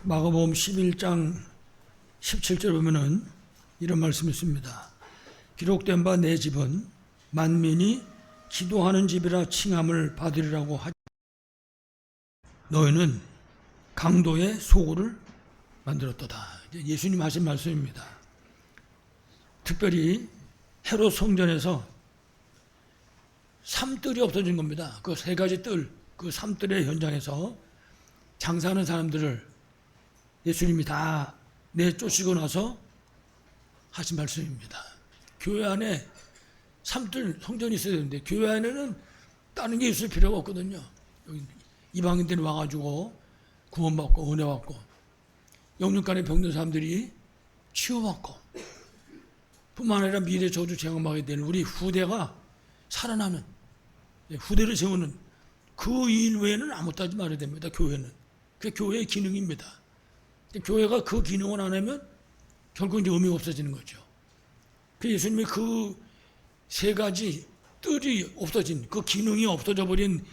마가복음 11장 17절 보면은 이런 말씀이 있습니다. 기록된 바 내 집은 만민이 기도하는 집이라 칭함을 받으리라고 하지. 너희는 강도의 소굴을 만들었도다. 예수님 하신 말씀입니다. 특별히 헤롯 성전에서 삼뜰이 없어진 겁니다. 그 세 가지 뜰, 그 삼뜰의 현장에서 장사하는 사람들을 예수님이 다 내쫓으고 나서 하신 말씀입니다. 교회 안에 삼뜰 성전이 있어야 되는데 교회 안에는 다른 게 있을 필요가 없거든요. 여기 이방인들이 와가지고 구원받고 은혜받고 영육간에 병든 사람들이 치유받고 뿐만 아니라 미래 저주 제공받게 되는 우리 후대가 살아나는 후대를 세우는 그 일 외에는 아무것도 하지 말아야 됩니다. 교회는. 그게 교회의 기능입니다. 교회가 그 기능을 안 하면 결국 이제 의미가 없어지는 거죠. 그 예수님이 그 세 가지 뜰이 없어진, 그 기능이 없어져 버린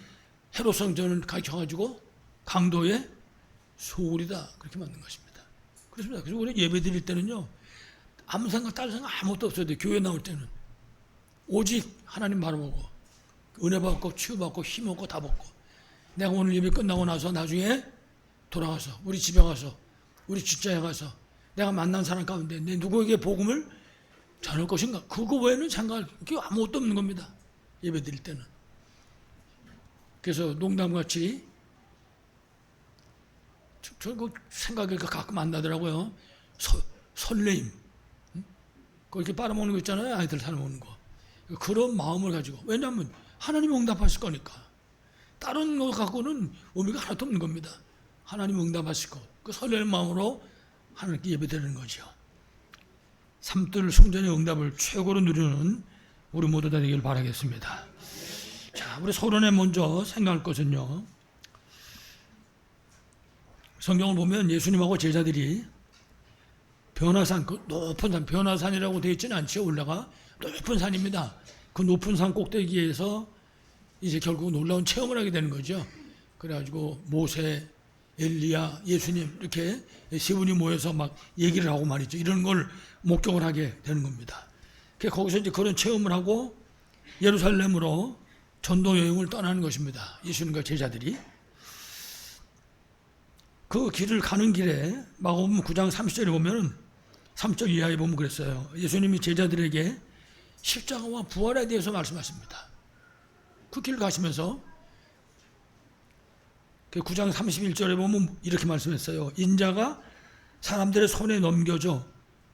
헤롯 성전을 가르쳐가지고 강도의 소굴이다. 그렇게 만든 것입니다. 그렇습니다. 그래서 우리 예배 드릴 때는요, 아무 생각, 다른 생각 아무것도 없어야 돼요. 교회 나올 때는. 오직 하나님 바라보고, 은혜 받고, 치유받고, 힘 얻고, 다 받고. 내가 오늘 예배 끝나고 나서 나중에 돌아가서, 우리 집에 가서, 우리 직장에 가서, 내가 만난 사람 가운데 내 누구에게 복음을 전할 것인가? 그거 외에는 생각할 게 아무것도 없는 겁니다. 예배 드릴 때는. 그래서 농담같이, 저 그 생각이 가끔 안 나더라고요. 설레임. 그렇게 빨아먹는 거 있잖아요. 아이들 사먹는 거. 그런 마음을 가지고. 왜냐하면 하나님 응답하실 거니까. 다른 거 갖고는 의미가 하나도 없는 겁니다. 하나님 응답하실 것. 그 설레는 마음으로 하나님께 예배드리는 거죠. 삼뜰 성전의 응답을 최고로 누리는 우리 모두 다 되길 바라겠습니다. 자, 우리 서론에 먼저 생각할 것은요. 성경을 보면 예수님하고 제자들이 변화산, 그 높은 산, 변화산이라고 되어 있지는 않죠. 올라가 높은 산입니다. 그 높은 산 꼭대기에서 이제 결국 놀라운 체험을 하게 되는 거죠. 그래가지고 모세, 엘리야, 예수님 이렇게 세 분이 모여서 막 얘기를 하고 말이죠. 이런 걸 목격을 하게 되는 겁니다. 거기서 이제 그런 체험을 하고 예루살렘으로 전도 여행을 떠나는 것입니다. 예수님과 제자들이. 그 길을 가는 길에 마가복음 9장 30절에 보면은 3절 이하에 보면 그랬어요. 예수님이 제자들에게 십자가와 부활에 대해서 말씀하십니다. 그 길 가시면서 9장 31절에 보면 이렇게 말씀했어요. 인자가 사람들의 손에 넘겨져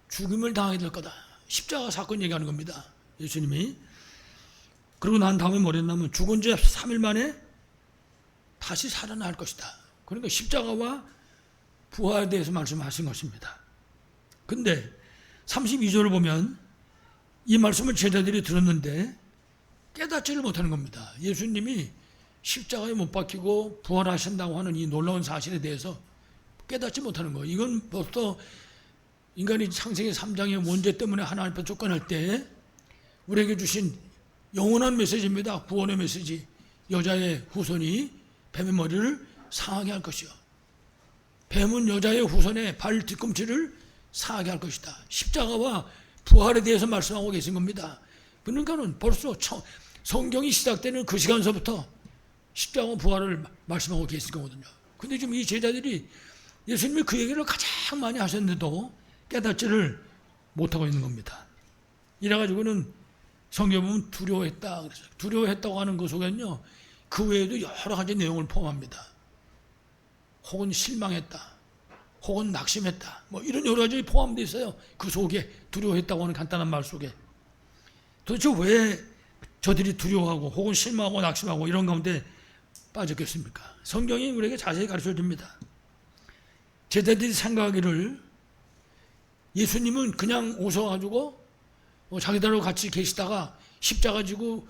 죽임을 당하게 될 거다. 십자가 사건 얘기하는 겁니다. 예수님이. 그러고 난 다음에 뭐랬냐면 죽은 지 3일 만에 다시 살아날 것이다. 그러니까 십자가와 부활에 대해서 말씀하신 것입니다. 근데 32절을 보면 이 말씀을 제자들이 들었는데 깨닫지를 못하는 겁니다. 예수님이 십자가에 못 박히고 부활하신다고 하는 이 놀라운 사실에 대해서 깨닫지 못하는 거예요. 이건 벌써 인간이 창세기 3장의 원죄 때문에 하나님 앞에 쫓겨날 때 우리에게 주신 영원한 메시지입니다. 구원의 메시지. 여자의 후손이 뱀의 머리를 상하게 할 것이요. 뱀은 여자의 후손의 발 뒤꿈치를 상하게 할 것이다. 십자가와 부활에 대해서 말씀하고 계신 겁니다. 그러니까는 벌써 성경이 시작되는 그 시간서부터 십자가와 부활을 말씀하고 계실 거거든요. 근데 지금 이 제자들이 예수님이 그 얘기를 가장 많이 하셨는데도 깨닫지를 못하고 있는 겁니다. 이래가지고는 성경 보면 두려워했다. 그래서 두려워했다고 하는 그 속에는요, 그 외에도 여러 가지 내용을 포함합니다. 혹은 실망했다. 혹은 낙심했다. 뭐 이런 여러 가지 포함되어 있어요. 그 속에 두려워했다고 하는 간단한 말 속에. 도대체 왜 저들이 두려워하고 혹은 실망하고 낙심하고 이런 가운데 빠졌겠습니까? 성경이 우리에게 자세히 가르쳐 줍니다. 제자들이 생각하기를 예수님은 그냥 오셔가지고 자기들하고 같이 계시다가 십자가 지고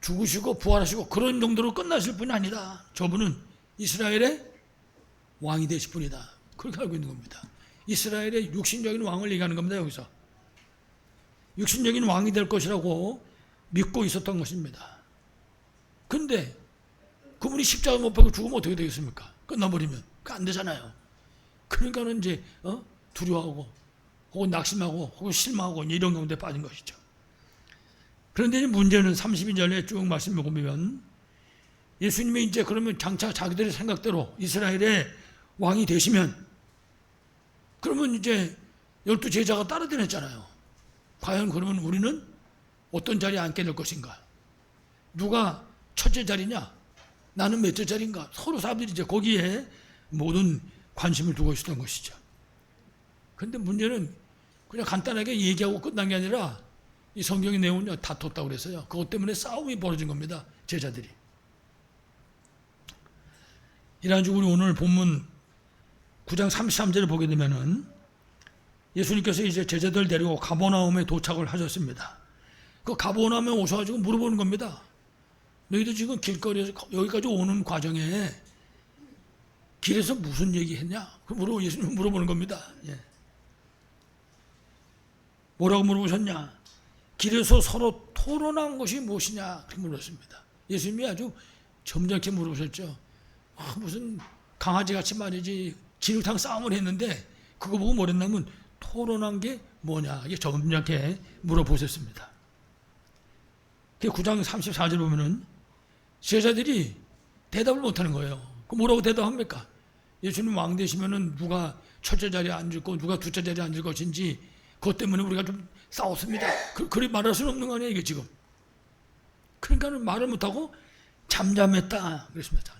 죽으시고 부활하시고 그런 정도로 끝나실 분이 아니다. 저분은 이스라엘의 왕이 되실 분이다. 그렇게 알고 있는 겁니다. 이스라엘의 육신적인 왕을 얘기하는 겁니다. 여기서 육신적인 왕이 될 것이라고 믿고 있었던 것입니다. 근데 그분이 십자가 못 박고 죽으면 어떻게 되겠습니까? 끝나버리면. 그거 안 되잖아요. 그러니까는 이제 두려워하고 혹은 낙심하고 혹은 실망하고 이런 가운데 빠진 것이죠. 그런데 문제는 32절에 쭉 말씀을 보면 예수님이 이제 그러면 장차 자기들의 생각대로 이스라엘의 왕이 되시면 그러면 이제 12 제자가 따라다녔잖아요. 과연 그러면 우리는 어떤 자리에 앉게 될 것인가? 누가 첫째 자리냐? 나는 몇째 자리인가? 서로 사람들이 이제 거기에 모든 관심을 두고 있었던 것이죠. 그런데 문제는 그냥 간단하게 얘기하고 끝난 게 아니라 이 성경의 내용은요, 다퉜다고 그랬어요. 그것 때문에 싸움이 벌어진 겁니다. 제자들이. 이래가지고 우리 오늘 본문 9장 33절을 보게 되면은 예수님께서 이제 제자들 데리고 가버나움에 도착을 하셨습니다. 그 가버나움에 오셔가지고 물어보는 겁니다. 너희들 지금 길거리에서 여기까지 오는 과정에 길에서 무슨 얘기했냐? 예수님 물어보는 겁니다. 예. 뭐라고 물어보셨냐? 길에서 서로 토론한 것이 무엇이냐? 그렇게 물었습니다. 예수님이 아주 점잖게 물어보셨죠. 무슨 강아지같이 말이지 진흙탕 싸움을 했는데 그거 보고 뭐랬냐면 토론한 게 뭐냐? 이게 점잖게 물어보셨습니다. 9장 34절 보면은 제자들이 대답을 못하는 거예요. 그 뭐라고 대답합니까? 예수님 왕 되시면은 누가 첫째 자리에 앉을 거, 누가 둘째 자리에 앉을 것인지 그것 때문에 우리가 좀 싸웠습니다. 그리 말할 수는 없는 거 아니에요, 이게 지금. 그러니까는 말을 못하고 잠잠했다. 그랬습니다.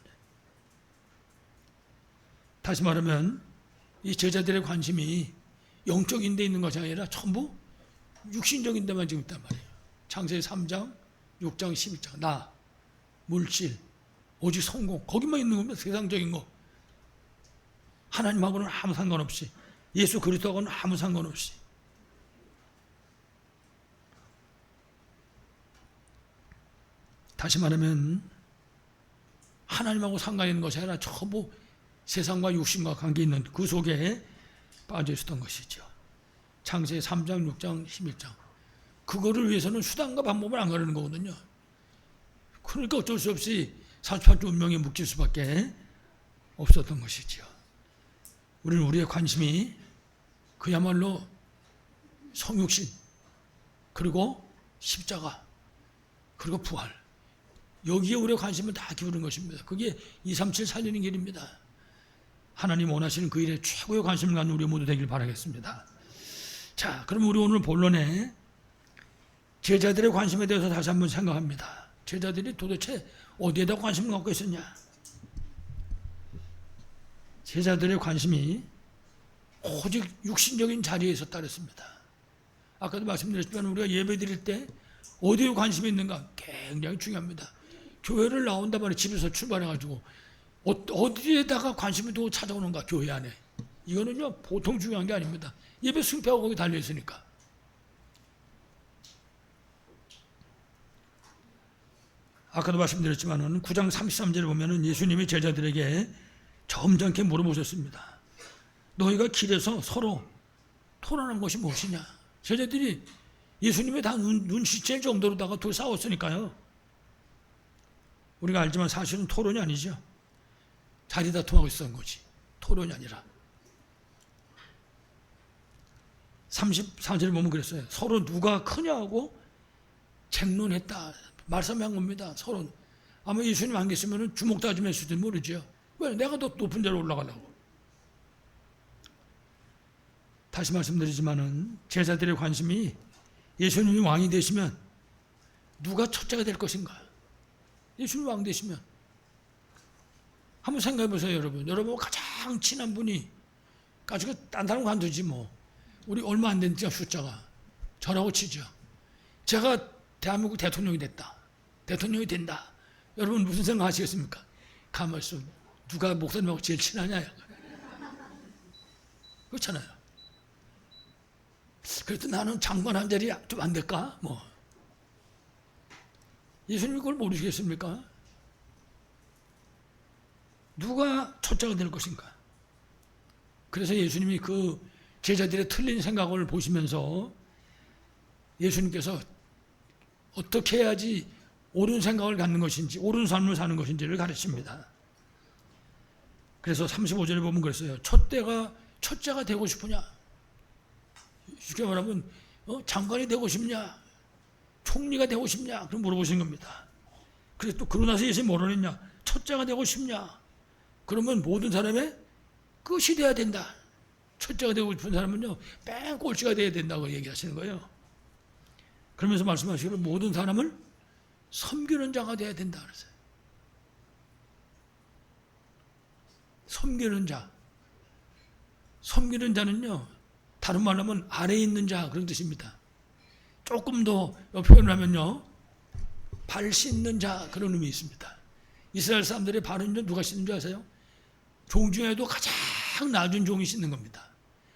다시 말하면 이 제자들의 관심이 영적인 데 있는 것이 아니라 전부 육신적인 데만 지금 있단 말이에요. 창세기 3장, 6장, 11장. 나, 물질, 오직 성공. 거기만 있는 겁니다. 세상적인 거. 하나님하고는 아무 상관없이, 예수 그리스도하고는 아무 상관없이. 다시 말하면 하나님하고 상관 있는 것이 아니라 전부 세상과 육신과 관계 있는 그 속에 빠져 있었던 것이죠. 창세기 3장, 6장, 11장. 그거를 위해서는 수단과 방법을 안 가르는 거거든요. 그러니까 어쩔 수 없이 48조 운명에 묶일 수밖에 없었던 것이죠. 우리는 우리의 관심이 그야말로 성육신, 그리고 십자가, 그리고 부활. 여기에 우리의 관심을 다 기울인 것입니다. 그게 237 살리는 길입니다. 하나님 원하시는 그 일에 최고의 관심을 갖는 우리 모두 되길 바라겠습니다. 자, 그럼 우리 오늘 본론에 제자들의 관심에 대해서 다시 한번 생각합니다. 제자들이 도대체 어디에다 관심을 갖고 있었냐? 제자들의 관심이 오직 육신적인 자리에 있었다 그랬습니다. 아까도 말씀드렸지만 우리가 예배 드릴 때 어디에 관심이 있는가 굉장히 중요합니다. 교회를 나온다 말이에요. 집에서 출발해가지고 어디에다가 관심을 두고 찾아오는가, 교회 안에. 이거는요 보통 중요한 게 아닙니다. 예배 승패하고 거기 달려있으니까. 아까도 말씀드렸지만 9장 33절에 보면 예수님이 제자들에게 점잖게 물어보셨습니다. 너희가 길에서 서로 토론한 것이 무엇이냐? 제자들이 예수님이 다 눈치챌 정도로다가 둘 싸웠으니까요. 우리가 알지만 사실은 토론이 아니죠. 자리 다툼하고 있었던 거지. 토론이 아니라. 34절에 보면 그랬어요. 서로 누가 크냐고 쟁론했다. 말싸움한 겁니다. 서로. 아마 예수님 안 계시면 주먹 다짐 했을지 모르죠. 왜? 내가 더 높은 데로 올라가려고. 다시 말씀드리지만은 제자들의 관심이 예수님이 왕이 되시면 누가 첫째가 될 것인가? 예수님 왕 되시면 한번 생각해 보세요, 여러분. 여러분 가장 친한 분이 가지고 딴 사람 관두지 뭐. 우리 얼마 안 된죠, 숫자가. 저라고 치죠. 제가 대한민국 대통령이 됐다. 대통령이 된다. 여러분 무슨 생각하시겠습니까? 가만히 있어. 누가 목사님하고 제일 친하냐? 그렇잖아요. 그래도 나는 장관 한 자리 좀 안 될까? 뭐. 예수님 그걸 모르시겠습니까? 누가 첫째가 될 것인가? 그래서 예수님이 그 제자들의 틀린 생각을 보시면서 예수님께서 어떻게 해야지 옳은 생각을 갖는 것인지, 옳은 삶을 사는 것인지를 가르칩니다. 그래서 35절에 보면 그랬어요. 첫째가 되고 싶으냐? 쉽게 말하면 장관이 되고 싶냐? 총리가 되고 싶냐? 그럼 물어보신 겁니다. 그래서 또 그러고 나서 예수님이 뭐라 했냐? 첫째가 되고 싶냐? 그러면 모든 사람의 끝이 돼야 된다. 첫째가 되고 싶은 사람은요, 뺑 꼴찌가 돼야 된다고 얘기하시는 거예요. 그러면서 말씀하시기를 모든 사람을 섬기는 자가 돼야 된다 그랬어요. 섬기는 자. 섬기는 자는요, 다른 말로 하면 아래에 있는 자 그런 뜻입니다. 조금 더 표현을 하면요, 발 씻는 자 그런 의미 있습니다. 이스라엘 사람들의 발은 누가 씻는 줄 아세요? 종 중에도 가장 낮은 종이 씻는 겁니다.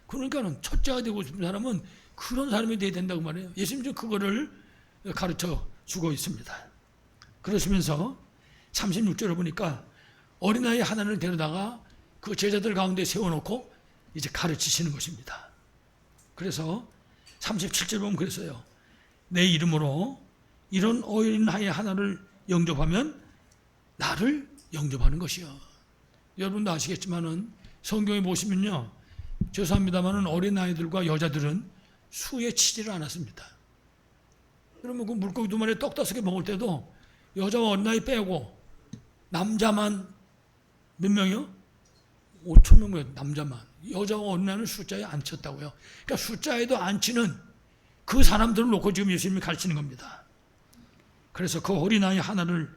그러니까는 첫째가 되고 싶은 사람은 그런 사람이 돼야 된다고 말해요. 예수님은 그거를 가르쳐 주고 있습니다. 그러시면서 36절을 보니까 어린아이 하나를 데려다가 그 제자들 가운데 세워놓고 이제 가르치시는 것입니다. 그래서 37절 보면 그랬어요. 내 이름으로 이런 어린아이 하나를 영접하면 나를 영접하는 것이요. 여러분도 아시겠지만은 성경에 보시면요, 죄송합니다만은 어린아이들과 여자들은 수에 치지를 않았습니다. 그러면 그 물고기 2마리 떡 5개 먹을 때도 여자와 어린아이 빼고 남자만 몇 명이요? 5천 명이요. 남자만. 여자와 어린아이는 숫자에 안 쳤다고요. 그러니까 숫자에도 안 치는 그 사람들을 놓고 지금 예수님이 가르치는 겁니다. 그래서 그 어린아이 하나를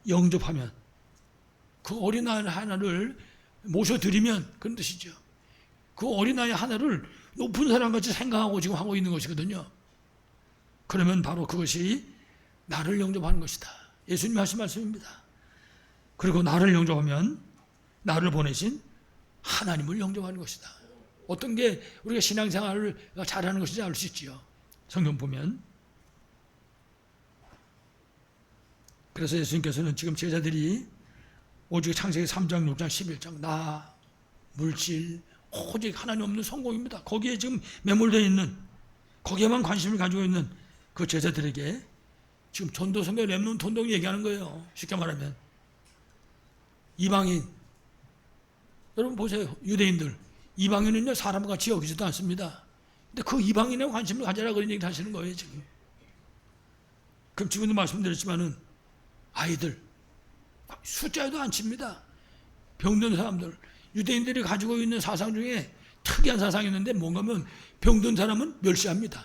영접하면, 그 어린아이 하나를 모셔드리면 그런 뜻이죠. 그 어린아이 하나를 높은 사람같이 생각하고 지금 하고 있는 것이거든요. 그러면 바로 그것이 나를 영접하는 것이다. 예수님이 하신 말씀입니다. 그리고 나를 영접하면 나를 보내신 하나님을 영접하는 것이다. 어떤 게 우리가 신앙생활을 잘하는 것인지 알 수 있지요. 성경 보면. 그래서 예수님께서는 지금 제자들이 오직 창세기 3장, 6장, 11장 나, 물질, 오직 하나님 없는 성공입니다. 거기에 지금 매몰되어 있는, 거기에만 관심을 가지고 있는 그 제자들에게 지금 전도성경 렘넌트 운동 얘기하는 거예요. 쉽게 말하면 이방인, 여러분 보세요. 유대인들, 이방인은요 사람같이 여기지도 않습니다. 근데 그 이방인에 관심을 가져라 그런 얘기를 하시는 거예요 지금. 그럼 지금도 말씀드렸지만은 아이들 숫자에도 안 칩니다. 병든 사람들, 유대인들이 가지고 있는 사상 중에 특이한 사상이 있는데 뭔가 하면 병든 사람은 멸시합니다.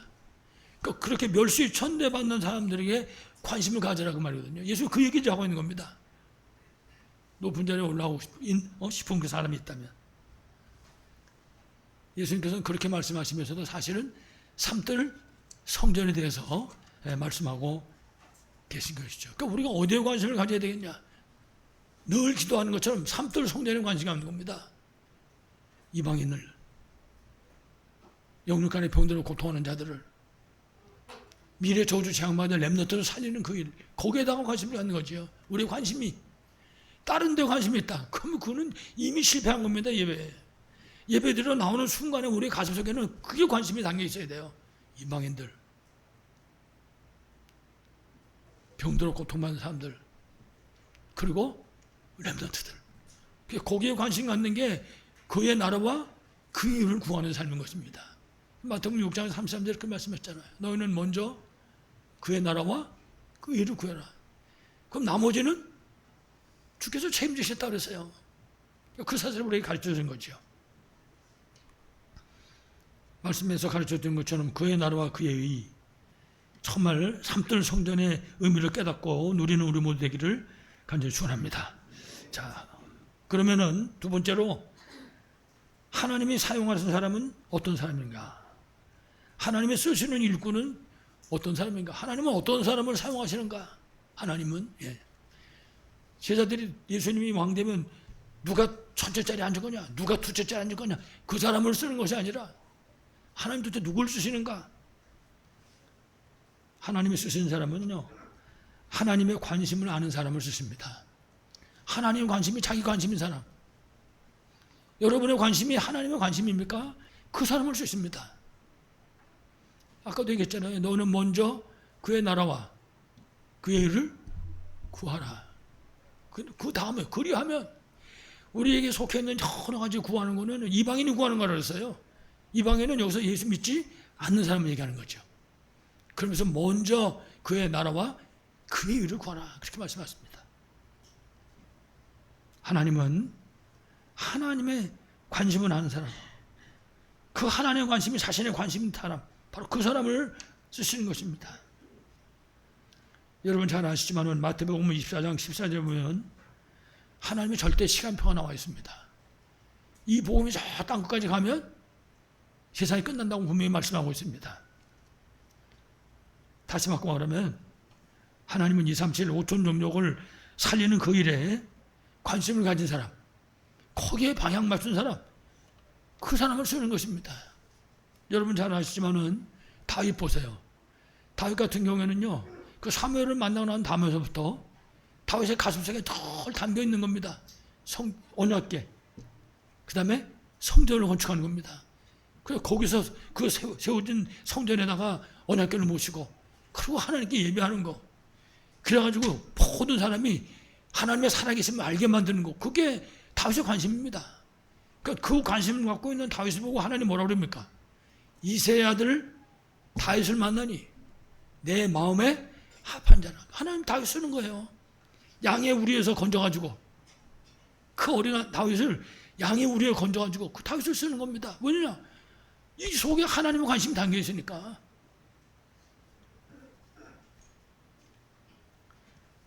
그렇게 멸시 천대받는 사람들에게 관심을 가져라 그 말이거든요. 예수 그 얘기를 하고 있는 겁니다. 높은 자리에 올라오고 싶은 그 사람이 있다면. 예수님께서는 그렇게 말씀하시면서도 사실은 삼들 성전에 대해서 말씀하고 계신 것이죠. 그러니까 우리가 어디에 관심을 가져야 되겠냐? 늘 기도하는 것처럼 삼들 성전에 관심이 없는 겁니다. 이방인을, 영육간의 병들어 고통하는 자들을, 미래 저주 재앙받을 렘넌트를 살리는 그 일, 거기에다가 관심을 갖는 거죠. 우리의 관심이 다른 데 관심이 있다. 그러면 그는 이미 실패한 겁니다. 예배 드려 나오는 순간에 우리 가슴속에는 그게 관심이 담겨 있어야 돼요. 이방인들, 병들어 고통받는 사람들, 그리고 렘넌트들. 거기에 관심 갖는 게 그의 나라와 그 이유를 구하는 삶인 것입니다. 마태복음 6장 33절 이렇게 말씀했잖아요. 너희는 먼저 그의 나라와 그 이유를 구해라. 그럼 나머지는 주께서 책임지셨다 그랬어요. 그 사실을 우리에게 가르쳐 준 거죠. 말씀에서 가르쳐 준 것처럼 그의 나라와 그의 의, 정말 삼들 성전의 의미를 깨닫고 누리는 우리 모두 되기를 간절히 축원합니다. 자, 그러면은 두 번째로 하나님이 사용하신 사람은 어떤 사람인가? 하나님이 쓰시는 일꾼은 어떤 사람인가? 하나님은 어떤 사람을 사용하시는가? 하나님은 제자들이 예수님이 왕되면 누가 첫째자리에 앉을 거냐? 누가 둘째자리에 앉을 거냐? 그 사람을 쓰는 것이 아니라 하나님 도대체 누굴 쓰시는가? 하나님이 쓰시는 사람은요, 하나님의 관심을 아는 사람을 쓰십니다. 하나님의 관심이 자기 관심인 사람. 여러분의 관심이 하나님의 관심입니까? 그 사람을 쓰십니다. 아까도 얘기했잖아요. 너는 먼저 그의 나라와 그의 일을 구하라. 그 다음에 그리하면 우리에게 속해 있는 여러 가지 구하는 거는 이방인이 구하는 거라 그랬어요. 이방인은 여기서 예수 믿지 않는 사람을 얘기하는 거죠. 그러면서 먼저 그의 나라와 그의 의를 구하라 그렇게 말씀하십니다. 하나님은 하나님의 관심을 아는 사람, 그 하나님의 관심이 자신의 관심인 사람, 바로 그 사람을 쓰시는 것입니다. 여러분 잘 아시지만 마태복음 24장 14절에 보면 하나님의 절대 시간표가 나와 있습니다. 이 복음이 저 땅끝까지 가면 세상이 끝난다고 분명히 말씀하고 있습니다. 다시 바꿔 말하면 하나님은 237 5천 종족을 살리는 그 일에 관심을 가진 사람, 거기에 방향 맞춘 사람, 그 사람을 쓰는 것입니다. 여러분 잘 아시지만은 다윗 보세요. 다윗 같은 경우에는요, 그 사무엘을 만나고 난 다음에서부터 다윗의 가슴속에 덜 담겨 있는 겁니다. 언약궤. 그 다음에 성전을 건축하는 겁니다. 그래서 거기서 그 세워진 성전에다가 언약궤를 모시고, 그리고 하나님께 예배하는 거. 그래가지고 모든 사람이 하나님의 살아계심을 알게 만드는 거. 그게 다윗의 관심입니다. 그러니까 그 관심을 갖고 있는 다윗을 보고 하나님 뭐라고 그럽니까? 이새의 아들 다윗을 만나니 내 마음에 합한 자라. 하나님 다윗 쓰는 거예요. 양의 우리에서 건져가지고 그 어린 다윗을 양의 우리에 건져가지고 그 다윗을 쓰는 겁니다. 왜냐? 이 속에 하나님의 관심이 담겨 있으니까.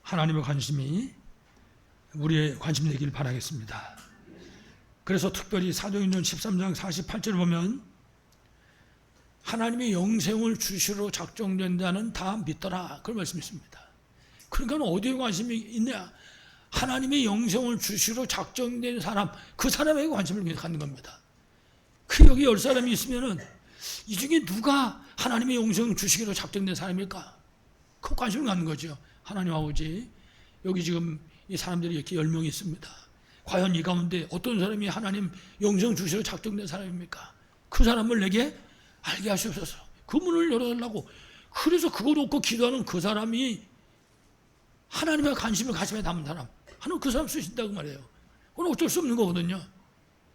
하나님의 관심이 우리의 관심 되길 바라겠습니다. 그래서 특별히 사도행전 13장 48절을 보면 하나님의 영생을 주시러 작정된다는 다 믿더라. 그런 말씀이 있습니다. 그러니까 어디에 관심이 있냐? 하나님의 영생을 주시러 작정된 사람, 그 사람에게 관심을 갖는 겁니다. 그 여기 10사람이 있으면은 이 중에 누가 하나님의 영생을 주시기로 작정된 사람일까? 그 관심을 갖는 거죠. 하나님 아버지, 여기 지금 이 사람들이 이렇게 10명이 있습니다. 과연 이 가운데 어떤 사람이 하나님 영생 주시러 작정된 사람입니까? 그 사람을 내게 알게 하시옵소서. 그 문을 열어달라고. 그래서 그거 놓고 기도하는 그 사람이 하나님의 관심을 가슴에 담은 사람, 하나님 그 사람 쓰신다고 말해요. 그건 어쩔 수 없는 거거든요.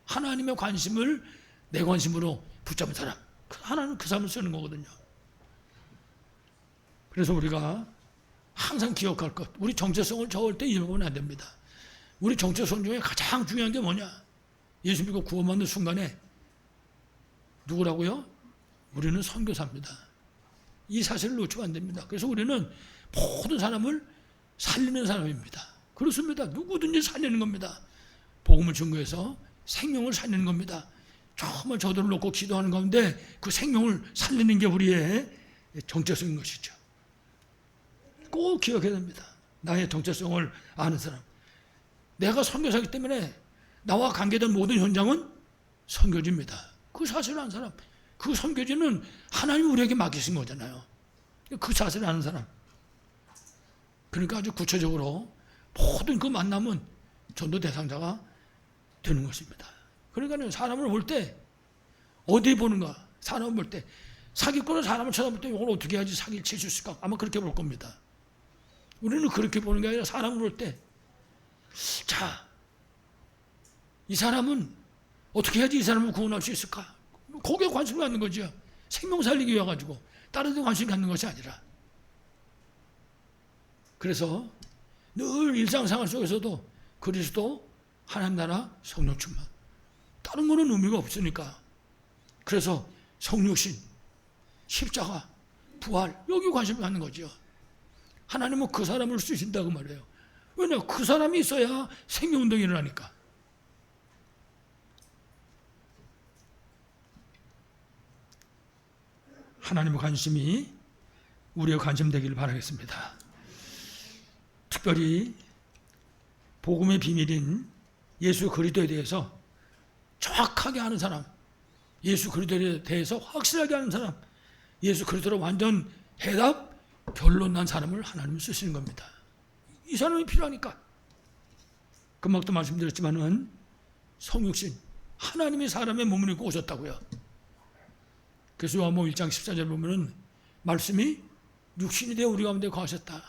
하나님의 관심을 내 관심으로 붙잡은 사람, 하나님 그 사람을 쓰는 거거든요. 그래서 우리가 항상 기억할 것, 우리 정체성을 적을 때 잊어버리면 안 됩니다. 우리 정체성 중에 가장 중요한 게 뭐냐? 예수 믿고 구원받는 순간에 누구라고요? 우리는 선교사입니다. 이 사실을 놓치면 안 됩니다. 그래서 우리는 모든 사람을 살리는 사람입니다. 그렇습니다. 누구든지 살리는 겁니다. 복음을 증거해서 생명을 살리는 겁니다. 정말 저들을 놓고 기도하는 가운데 그 생명을 살리는 게 우리의 정체성인 것이죠. 꼭 기억해야 됩니다. 나의 정체성을 아는 사람. 내가 선교사이기 때문에 나와 관계된 모든 현장은 선교지입니다. 그 사실을 아는 사람. 그 선교지는 하나님이 우리에게 맡기신 거잖아요. 그 사실을 아는 사람. 그러니까 아주 구체적으로 모든 그 만남은 전도 대상자가 되는 것입니다. 그러니까 사람을 볼 때 어디 보는가? 사람을 볼 때 사기꾼은 사람을 쳐다볼 때 이걸 어떻게 해야지 사기를 칠 수 있을까? 아마 그렇게 볼 겁니다. 우리는 그렇게 보는 게 아니라 사람을 볼 때 자, 이 사람은 어떻게 해야지 이 사람을 구원할 수 있을까? 거기에 관심을 갖는 거죠. 생명 살리기 위해 가지고 다른 데 관심 갖는 것이 아니라. 그래서 늘 일상생활 속에서도 그리스도, 하나님 나라, 성령 충만. 다른 거는 의미가 없으니까. 그래서 성육신, 십자가, 부활, 여기 관심을 갖는 거죠. 하나님은 그 사람을 쓰신다고 말해요. 왜냐? 그 사람이 있어야 생명운동이 일어나니까. 하나님의 관심이 우리의 관심 되기를 바라겠습니다. 특별히 복음의 비밀인 예수 그리스도에 대해서 정확하게 아는 사람, 예수 그리스도에 대해서 확실하게 아는 사람, 예수 그리스도로 완전 해답, 결론 난 사람을 하나님은 쓰시는 겁니다. 이 사람이 필요하니까. 금방도 말씀드렸지만은 성육신, 하나님이 사람의 몸을 입고 오셨다고요. 그래서 요한복음 1장 14절 보면은 말씀이 육신이 되어 우리 가운데 거하셨다.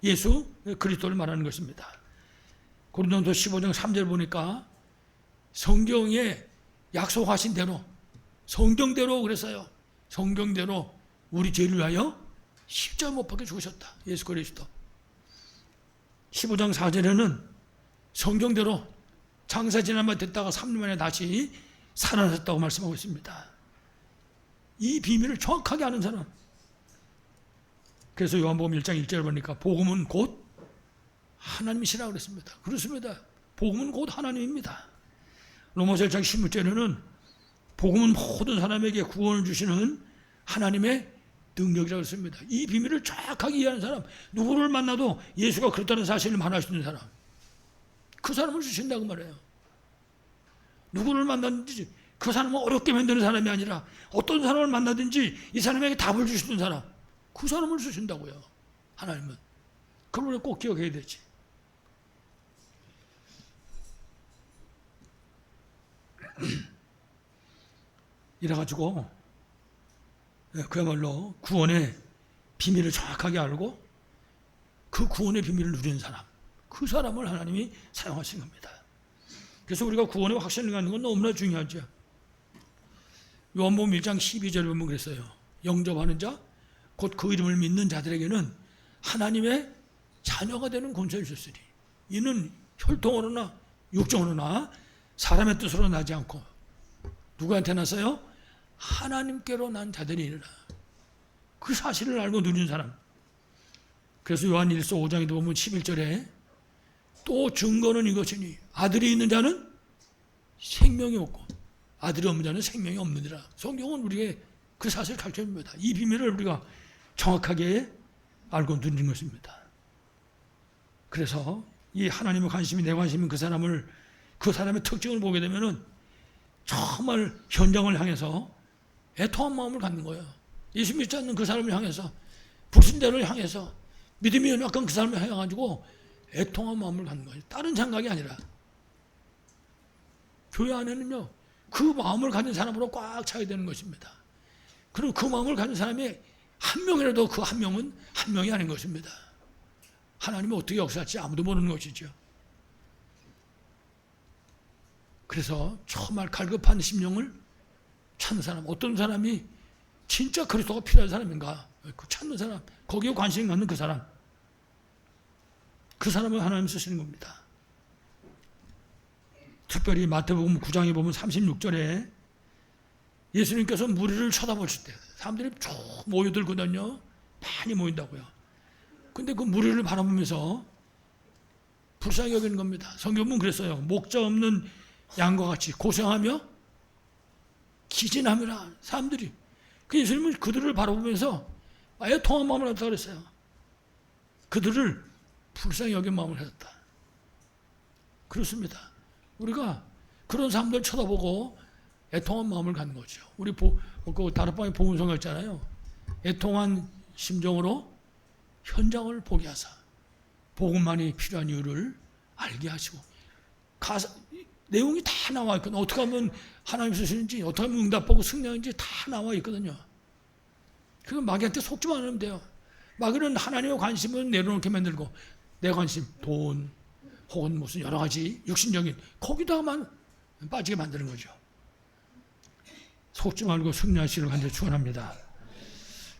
예수 그리스도를 말하는 것입니다. 고린도서 15장 3절 보니까 성경에 약속하신 대로 성경대로 그랬어요. 성경대로 우리 죄를 위하여 십자가 못 박혀 죽으셨다. 예수 그리스도. 15장 4절에는 성경대로 장사 지난 바 됐다가 3년 만에 다시 살아나셨다고 말씀하고 있습니다. 이 비밀을 정확하게 아는 사람. 그래서 요한복음 1장 1절을 보니까 복음은 곧 하나님이시라 그랬습니다. 그렇습니다. 복음은 곧 하나님입니다. 로마서 1장 16절에는 복음은 모든 사람에게 구원을 주시는 하나님의 능력이라고 했습니다. 이 비밀을 정확하게 이해하는 사람, 누구를 만나도 예수가 그렇다는 사실을 말할 수 있는 사람, 그 사람을 주신다고 말해요. 누구를 만났든지 그 사람을 어렵게 만드는 사람이 아니라 어떤 사람을 만나든지 이 사람에게 답을 주시는 사람, 그 사람을 주신다고요. 하나님은. 그걸 꼭 기억해야 되지. 이래가지고 그야말로 구원의 비밀을 정확하게 알고 그 구원의 비밀을 누리는 사람, 그 사람을 하나님이 사용하신 겁니다. 그래서 우리가 구원의 확신을 갖는 건 너무나 중요하죠. 요한복음 1장 12절에 보면 그랬어요. 영접하는 자, 곧 그 이름을 믿는 자들에게는 하나님의 자녀가 되는 권세를 주셨으니 이는 혈통으로나 육정으로나 사람의 뜻으로 나지 않고 누구한테 났어요? 하나님께로 난 자들이니라. 그 사실을 알고 누리는 사람. 그래서 요한일서 5장에도 보면 11절에 또 증거는 이것이니 아들이 있는 자는 생명이 없고 아들이 없는 자는 생명이 없느니라. 성경은 우리에게 그 사실을 가르쳐줍니다. 이 비밀을 우리가 정확하게 알고 누리는 것입니다. 그래서 이 하나님의 관심이 내 관심인 그 사람을, 그 사람의 특징을 보게 되면은 정말 현장을 향해서 애통한 마음을 갖는 거예요. 예수 믿지 않는 그 사람을 향해서, 불신자를 향해서, 믿음이 연약한 그 사람을 향해가지고 애통한 마음을 갖는 거예요. 다른 생각이 아니라. 교회 안에는요, 그 마음을 가진 사람으로 꽉 차야 되는 것입니다. 그리고 그 마음을 가진 사람이 한 명이라도 그 한 명은 한 명이 아닌 것입니다. 하나님은 어떻게 역사할지 아무도 모르는 것이죠. 그래서 정말 갈급한 심령을 찾는 사람, 어떤 사람이 진짜 그리스도가 필요한 사람인가, 그 찾는 사람, 거기에 관심이 갖는 그 사람, 그 사람을 하나님 쓰시는 겁니다. 특별히 마태복음 9장에 보면 36절에 예수님께서 무리를 쳐다보실 때 사람들이 쭉 모여들거든요. 많이 모인다고요. 근데 그 무리를 바라보면서 불쌍히 여기는 겁니다. 성경은 그랬어요. 목자 없는 양과 같이 고생하며 기진하느라 사람들이. 그 예수님은 그들을 바라보면서 아예 통한 마음을 하셨다 그랬어요. 그들을 불쌍히 여긴 마음을 하셨다. 그렇습니다. 우리가 그런 사람들 쳐다보고 애통한 마음을 갖는 거죠. 우리 그 다락방에 복음서가 있잖아요. 애통한 심정으로 현장을 보게 하사 복음만이 필요한 이유를 알게 하시고, 가사 내용이 다 나와 있거든요. 어떻게 하면 하나님 쓰시는지, 어떻게 하면 응답하고 승리하는지 다 나와 있거든요. 그건 마귀한테 속지만 않으면 돼요. 마귀는 하나님의 관심은 내려놓게 만들고 내 관심, 돈 혹은 무슨 여러 가지 육신적인 거기다만 빠지게 만드는 거죠. 속지 말고 승리하시기를 간절히 축원합니다.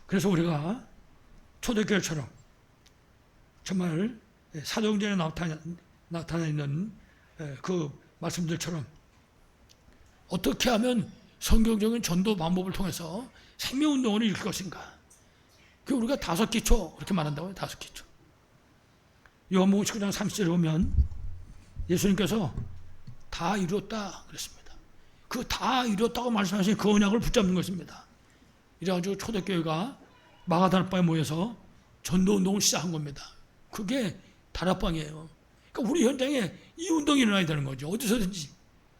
그래서 우리가 초대교회처럼 정말 사도행전에 나타나 있는 그 말씀들처럼 어떻게 하면 성경적인 전도 방법을 통해서 생명운동을 일으킬 것인가. 그 우리가 5기초 그렇게 말한다고요. 5기초. 요한복음 19장 30절에 보면 예수님께서 다 이루었다 그랬습니다. 그 다 이루었다고 말씀하신 그 언약을 붙잡는 것입니다. 이래가지고 초대교회가 마가다락방에 모여서 전도운동을 시작한 겁니다. 그게 다락방이에요. 그러니까 우리 현장에 이 운동이 일어나야 되는 거죠. 어디서든지.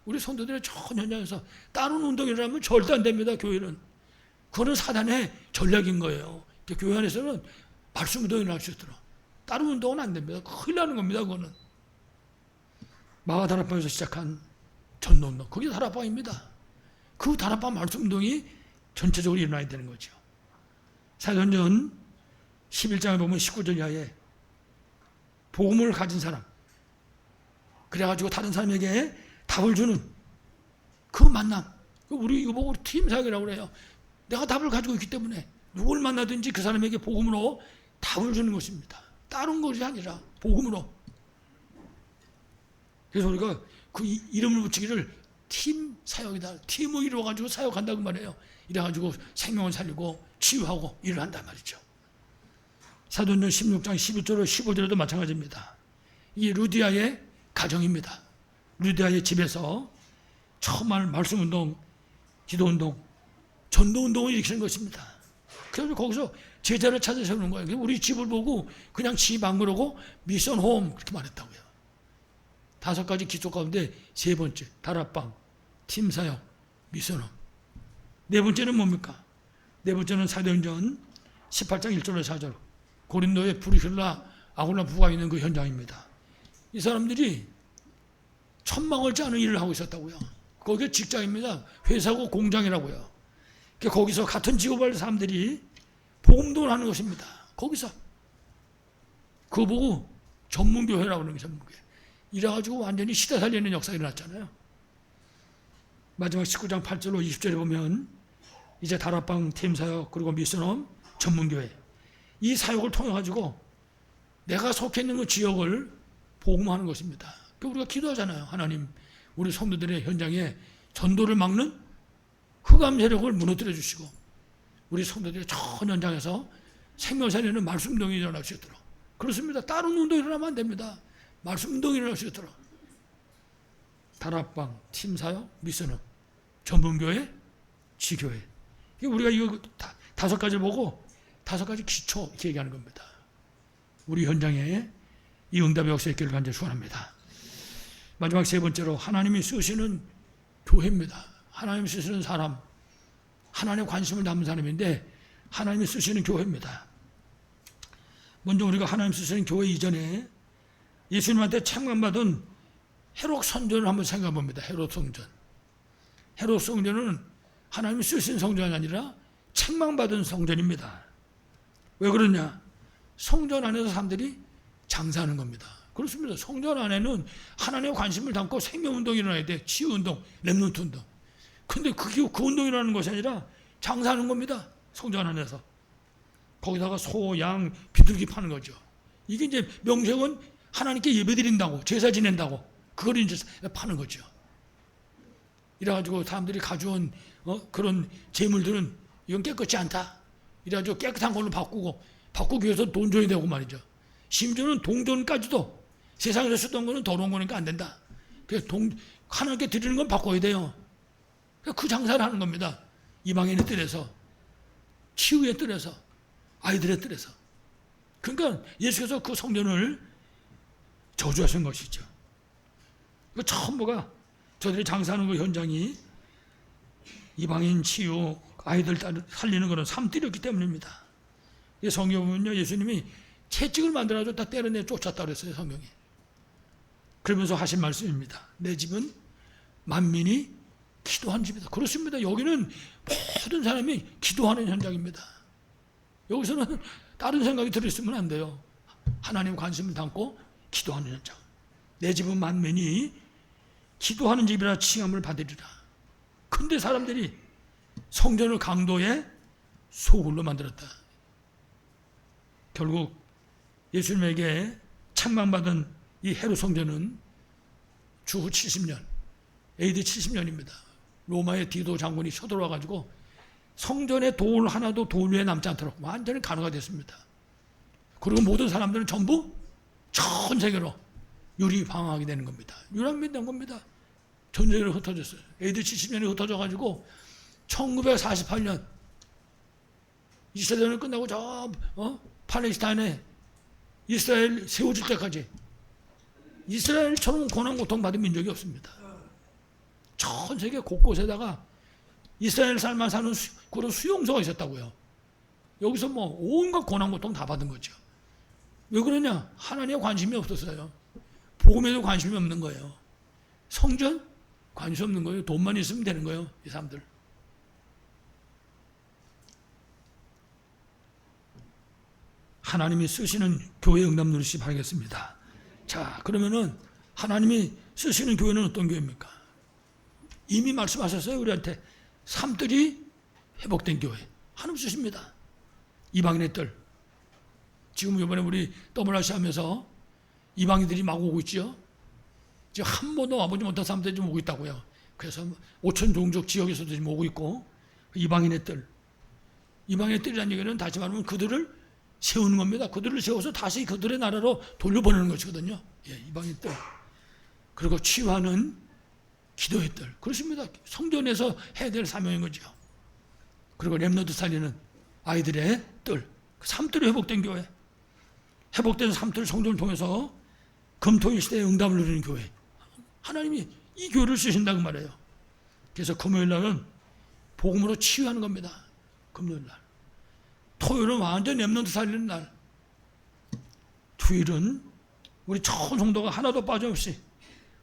우리 성도들의 전 현장에서 다른 운동이 일어나면 절대 안 됩니다. 교회는. 그거는 사단의 전략인 거예요. 교회 안에서는 말씀 운동이 일어날 수 있도록. 다른 운동은 안 됩니다. 큰일 나는 겁니다. 그거는. 마가다락방에서 시작한 전도운동. 그게 다락방입니다. 그 다락방 말씀 운동이 전체적으로 일어나야 되는 거죠. 사도행전 11장에 보면 19절 이하에 복음을 가진 사람, 그래가지고 다른 사람에게 답을 주는 그 만남. 우리 이거 보고 팀 사역이라고 그래요. 내가 답을 가지고 있기 때문에 누굴 만나든지 그 사람에게 복음으로 답을 주는 것입니다. 다른 것이 아니라 복음으로. 그래서 우리가 그 이름을 붙이기를 팀 사역이다. 팀을 이루어가지고 사역한다고 말해요. 이래가지고 생명을 살리고 치유하고 일을 한단 말이죠. 사도행전 16장 11절로 15절에도 마찬가지입니다. 이 루디아의 가정입니다. 루디아의 집에서 처음 할 말씀운동, 기도운동, 전도운동을 일으키는 것입니다. 그래서 거기서 제자를 찾아 세우는 거예요. 우리 집을 보고 그냥 집 안 그러고 미션홈 그렇게 말했다고요. 5가지 기초 가운데 3번째 다락방, 팀사역, 미션홈. 4번째는 뭡니까? 4번째는 사도행전 18장 1절로 4절 고린도의 브리실라 아굴라 부가 있는 그 현장입니다. 이 사람들이 천망을 짜는 일을 하고 있었다고요. 거기가 직장입니다. 회사고 공장이라고요. 거기서 같은 직업을 사람들이 복음도 하는 것입니다. 거기서 그거 보고 전문교회라고 하는 게 전문교회. 이래가지고 완전히 시대 살리는 역사가 일어났잖아요. 마지막 19장 8절로 20절에 보면 이제 다락방, 팀사역, 그리고 미션홈, 전문교회 이 사역을 통해 가지고 내가 속해 있는 그 지역을 복음하는 것입니다. 우리가 기도하잖아요. 하나님, 우리 성도들의 현장에 전도를 막는 흑암 세력을 무너뜨려 주시고 우리 성도들의 전 현장에서 생명 살리는 말씀 운동이 일어날 수 있도록. 그렇습니다. 다른 운동이 일어나면 안 됩니다. 말씀 운동이 일어날 수 있도록. 다락방, 팀사역, 미션홈, 전문교회, 지교회. 우리가 이거 5가지를 보고 5가지 기초 이렇게 얘기하는 겁니다. 우리 현장에 이 응답의 역사 있기를 간절히 축원합니다. 마지막 3번째로 하나님이 쓰시는 교회입니다. 하나님이 쓰시는 사람, 하나님의 관심을 담은 사람인데 하나님이 쓰시는 교회입니다. 먼저 우리가 하나님 쓰시는 교회 이전에 예수님한테 책망받은 헤롯 성전을 한번 생각해 봅니다. 헤롯 성전. 헤롯 성전은 하나님이 쓰신 성전이 아니라 책망받은 성전입니다. 왜 그러냐? 성전 안에서 사람들이 장사하는 겁니다. 그렇습니다. 성전 안에는 하나님의 관심을 담고 생명운동이 일어나야 돼. 치유운동, 렘넌트 운동. 근데 그 운동이 일어나는 것이 아니라 장사하는 겁니다. 성전 안에서. 거기다가 소, 양, 비둘기 파는 거죠. 이게 이제 명색은 하나님께 예배드린다고, 제사 지낸다고, 그걸 이제 파는 거죠. 이래가지고 사람들이 가져온 그런 재물들은 이건 깨끗지 않다. 이래가지고 깨끗한 걸로 바꾸기 위해서 돈 줘야 되고 말이죠. 심지어는 동전까지도 세상에서 쓰던 거는 더러운 거니까 안 된다. 그래서 하나님께 드리는 건 바꿔야 돼요. 그 장사를 하는 겁니다. 이방인의 뜰에서, 치유의 뜰에서, 아이들의 뜰에서. 그러니까 예수께서 그 성전을 저주하신 것이죠. 그 전부가 저들이 장사하는 그 현장이 이방인 치유, 아이들 살리는 그런 삶들이었기 때문입니다. 성경에 보면요, 예수님이 채찍을 만들어서 다 때려내 쫓았다 그랬어요, 성경에. 그러면서 하신 말씀입니다. 내 집은 만민이 기도하는 집이다. 그렇습니다. 여기는 모든 사람이 기도하는 현장입니다. 여기서는 다른 생각이 들어있으면 안 돼요. 하나님 관심을 담고 기도하는 현장. 내 집은 만민이 기도하는 집이라 칭함을 받으리라. 근데 사람들이 성전을 강도의 소굴로 만들었다. 결국 예수님에게 책망받은 이 헤롯 성전은 주후 70년, AD 70년입니다. 로마의 디도 장군이 쳐들어와가지고 성전에 돌 하나도 돌 위에 남지 않도록 완전히 간호가 됐습니다. 그리고 모든 사람들은 전부 전 세계로 유리 방황하게 되는 겁니다. 유랑민된 겁니다. 전 세계로 흩어졌어요. AD 70년에 흩어져가지고 1948년 이스라엘이 끝나고 저 팔레스타인에 이스라엘 세워질 때까지 이스라엘처럼 고난 고통받은 민족이 없습니다. 전 세계 곳곳에다가 이스라엘 사람만 사는 그런 수용소가 있었다고요. 여기서 뭐 온갖 고난 고통 다 받은 거죠. 왜 그러냐? 하나님에 관심이 없었어요. 복음에도 관심이 없는 거예요. 성전? 관심 없는 거예요. 돈만 있으면 되는 거예요. 이 사람들. 하나님이 쓰시는 교회 응답 누리시 바라겠습니다. 자, 그러면은 하나님이 쓰시는 교회는 어떤 교회입니까? 이미 말씀하셨어요. 우리한테 삶들이 회복된 교회. 하나님 쓰십니다. 이방인의 뜰. 지금 이번에 우리 WRC 하면서 이방인들이 막 오고 있죠. 지금 한 번도 와보지 못한 사람들이 좀 오고 있다고요. 그래서 5천 종족 지역에서도 지금 오고 있고, 이방인의 뜰. 이방인의 뜰이라는 얘기는 다시 말하면 그들을 세우는 겁니다. 그들을 세워서 다시 그들의 나라로 돌려보내는 것이거든요. 예, 이방인의 뜰. 그리고 치유하는 기도의 뜰. 그렇습니다. 성전에서 해야 될 사명인 거죠. 그리고 렘넌트 살리는 아이들의 뜰. 삶들이 회복된 교회. 회복된 삶들을 성전을 통해서 금토일 시대의 응답을 누리는 교회. 하나님이 이 교회를 쓰신다고 말해요. 그래서 금요일 날은 복음으로 치유하는 겁니다. 금요일 날. 토요일은 완전 렘넌트 살리는 날. 주일은 우리 전 성도가 하나도 빠짐없이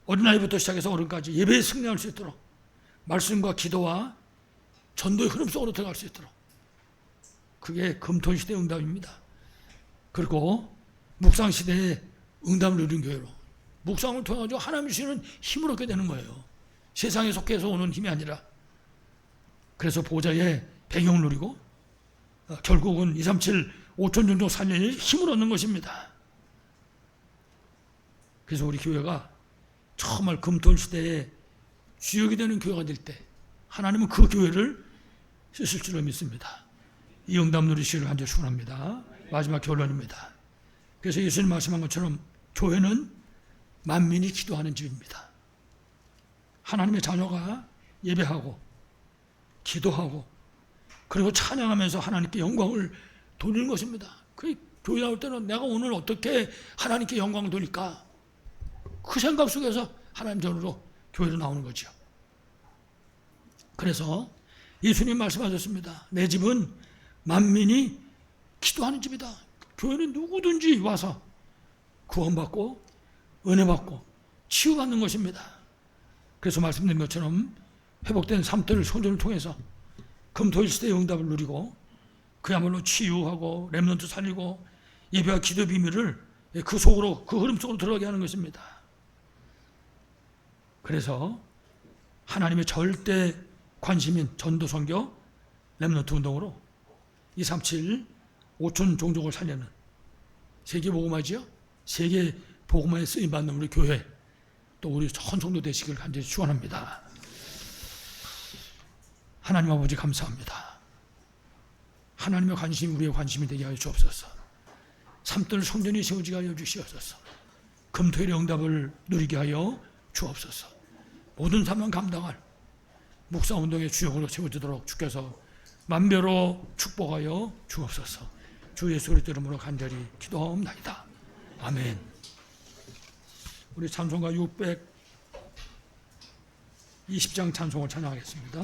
어린아이부터 시작해서 어른까지 예배에 승리할 수 있도록 말씀과 기도와 전도의 흐름 속으로 들어갈 수 있도록, 그게 금토일 시대의 응답입니다. 그리고 묵상 시대의 응답을 누린 교회로, 묵상을 통해 하나님이 주시는 힘을 얻게 되는 거예요. 세상에 속해서 오는 힘이 아니라. 그래서 보좌의 배경을 누리고 결국은 237 5천 종족 살릴 힘을 얻는 것입니다. 그래서 우리 교회가 정말 금토일 시대에 주역이 되는 교회가 될 때 하나님은 그 교회를 쓰실 줄로 믿습니다. 이 응답 누리시기를 간절히 축원합니다. 마지막 결론입니다. 그래서 예수님 말씀한 것처럼 교회는 만민이 기도하는 집입니다. 하나님의 자녀가 예배하고 기도하고 그리고 찬양하면서 하나님께 영광을 돌리는 것입니다. 그 교회 나올 때는 내가 오늘 어떻게 하나님께 영광을 돌릴까? 그 생각 속에서 하나님 전으로 교회로 나오는 거죠. 그래서 예수님 말씀하셨습니다. 내 집은 만민이 기도하는 집이다. 교회는 누구든지 와서 구원받고 은혜받고 치유받는 것입니다. 그래서 말씀드린 것처럼 회복된 삶들을 손전을 통해서 금토일 시대의 응답을 누리고 그야말로 치유하고 렘넌트 살리고 예배와 기도 비밀을 그 속으로, 그 흐름 속으로 들어가게 하는 것입니다. 그래서 하나님의 절대 관심인 전도 선교 렘넌트 운동으로 237 5천 종족을 살리는 세계 복음화지요. 세계 복음화에 쓰임 받는 우리 교회, 또 우리 전 성도 되시길 간절히 축원합니다. 하나님 아버지 감사합니다. 하나님의 관심이 우리의 관심이 되게 하여 주옵소서. 삶들 성전이 세워지게 하여 주시옵소서. 금토일의 응답을 누리게 하여 주옵소서. 모든 사명 감당할 묵상운동의 주역으로 세워지도록 주께서 만배로 축복하여 주옵소서. 주 예수 그리스도 이름으로 간절히 기도하옵나이다. 아멘. 우리 찬송가 620장 찬송을 찬양하겠습니다.